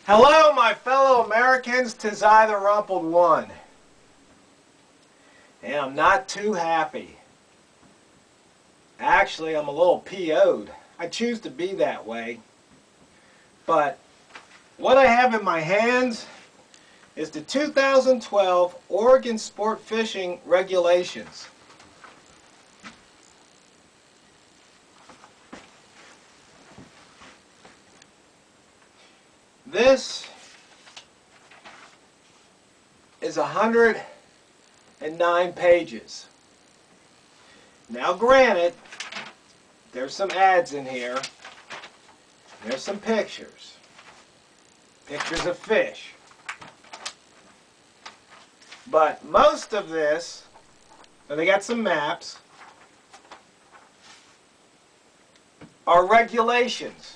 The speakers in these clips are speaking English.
Hello, my fellow Americans, 'tis I, the Rumpled One. And I'm not too happy. Actually, I'm a little PO'd. I choose to be that way. But what I have in my hands is the 2012 Oregon Sport Fishing Regulations. This is 109 pages. Now granted, there's some ads in here. There's some pictures. Pictures of fish. But most of this, and they got some maps, are regulations.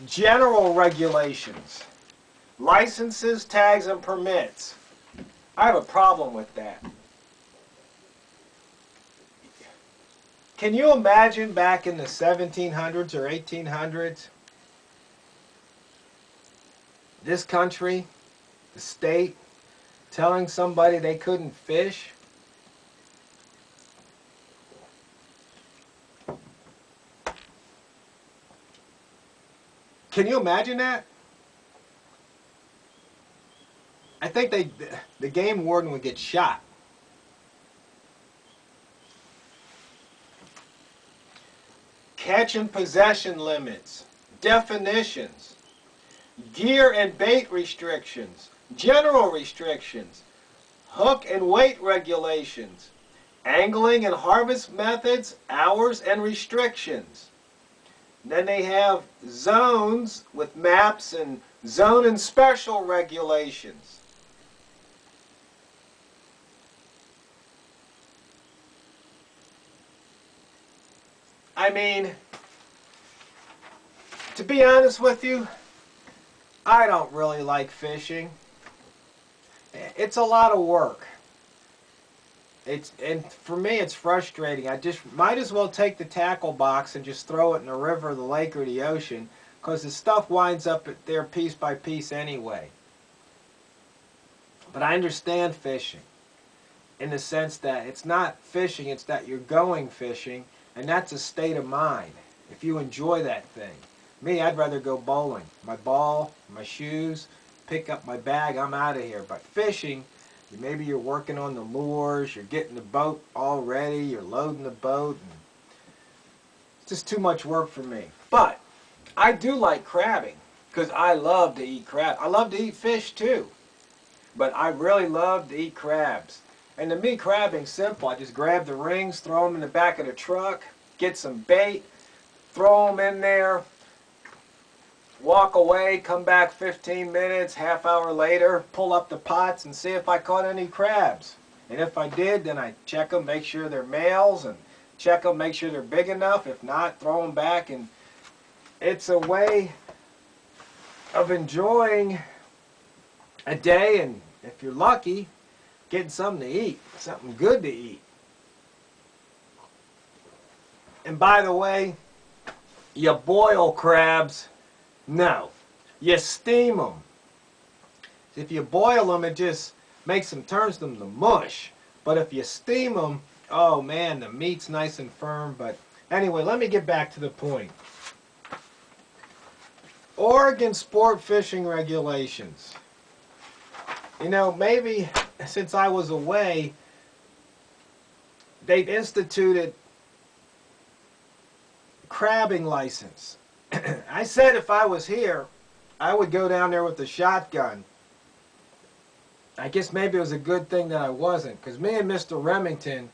General regulations. Licenses, tags, and permits. I have a problem with that. Can you imagine back in the 1700s or 1800s, this country, the state, telling somebody they couldn't fish? Can you imagine that? I think the game warden would get shot. Catch and possession limits, definitions, gear and bait restrictions, general restrictions, hook and weight regulations, angling and harvest methods, hours and restrictions. Then they have zones with maps and zone and special regulations. I mean, to be honest with you, I don't really like fishing. It's a lot of work. And for me, it's frustrating. I just might as well take the tackle box and just throw it in the river, the lake, or the ocean, because the stuff winds up there piece by piece anyway. But I understand fishing in the sense that it's not fishing, it's that you're going fishing, and that's a state of mind, if you enjoy that thing. Me, I'd rather go bowling. My ball, my shoes, pick up my bag, I'm out of here. But fishing, maybe you're working on the lures, you're getting the boat all ready, you're loading the boat. And it's just too much work for me. But I do like crabbing, because I love to eat crab. I love to eat fish too, but I really love to eat crabs. And to me, crabbing's simple. I just grab the rings, throw them in the back of the truck, get some bait, throw them in there, walk away, come back 15 minutes, half hour later, pull up the pots and see if I caught any crabs. And if I did, then I check them, make sure they're males, and check them, make sure they're big enough. If not, throw them back. And it's a way of enjoying a day, and if you're lucky, getting something to eat, something good to eat. And by the way, you boil crabs. No, you steam them. If you boil them, it just makes them, turns them to mush. But if you steam them, oh man, the meat's nice and firm. But anyway, let me get back to the point. Oregon sport fishing regulations. You know, maybe since I was away, they've instituted crabbing license. I said if I was here, I would go down there with the shotgun. I guess maybe it was a good thing that I wasn't, because me and Mr. Remington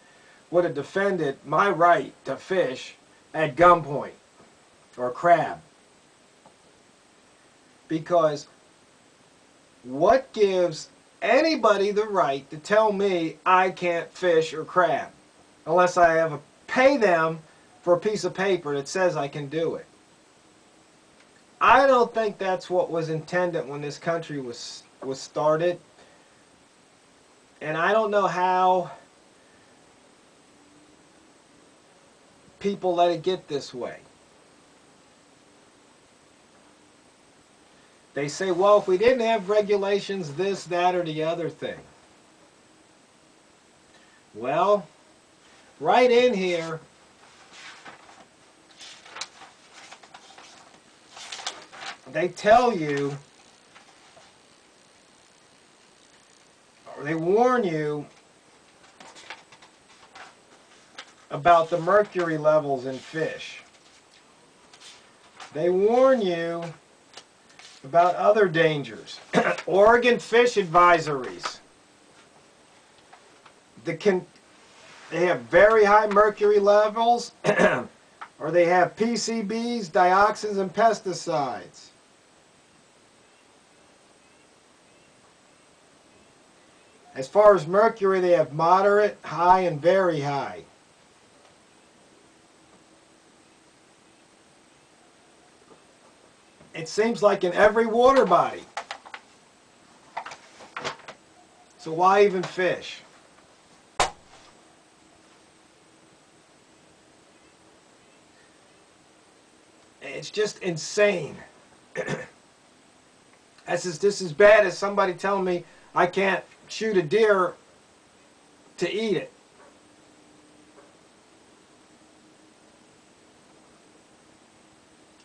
would have defended my right to fish at gunpoint or crab. Because what gives anybody the right to tell me I can't fish or crab unless I have to pay them for a piece of paper that says I can do it? I don't think that's what was intended when this country was started. And I don't know how people let it get this way. They say, well, if we didn't have regulations, this, that, or the other thing. Well, right in here, they tell you, or they warn you about the mercury levels in fish. They warn you about other dangers. Oregon fish advisories. They have very high mercury levels, or they have PCBs, dioxins, and pesticides. As far as mercury, they have moderate, high, and very high. It seems like in every water body. So why even fish? It's just insane. This is as bad as somebody telling me I can't shoot a deer to eat it.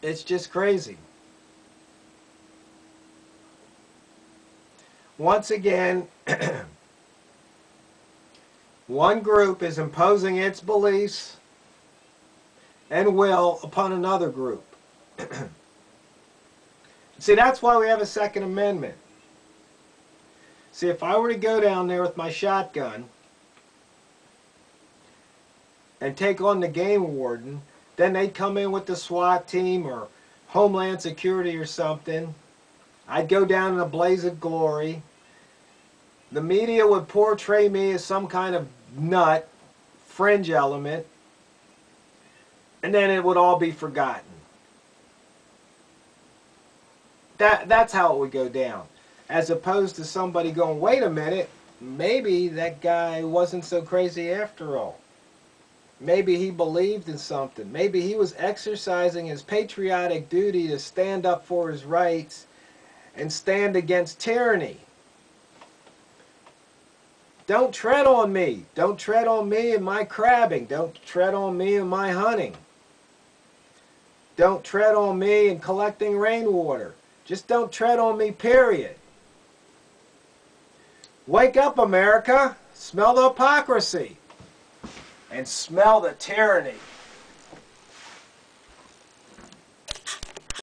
It's just crazy. Once again, one group is imposing its beliefs and will upon another group. See, that's why we have a Second Amendment. See, if I were to go down there with my shotgun and take on the game warden, then they'd come in with the SWAT team or Homeland Security or something. I'd go down in a blaze of glory. The media would portray me as some kind of nut, fringe element, and then it would all be forgotten. That's how it would go down. As opposed to somebody going, wait a minute, maybe that guy wasn't so crazy after all. Maybe he believed in something. Maybe he was exercising his patriotic duty to stand up for his rights and stand against tyranny. Don't tread on me. Don't tread on me in my crabbing. Don't tread on me in my hunting. Don't tread on me in collecting rainwater. Just don't tread on me, period. Wake up, America. Smell the hypocrisy. And smell the tyranny.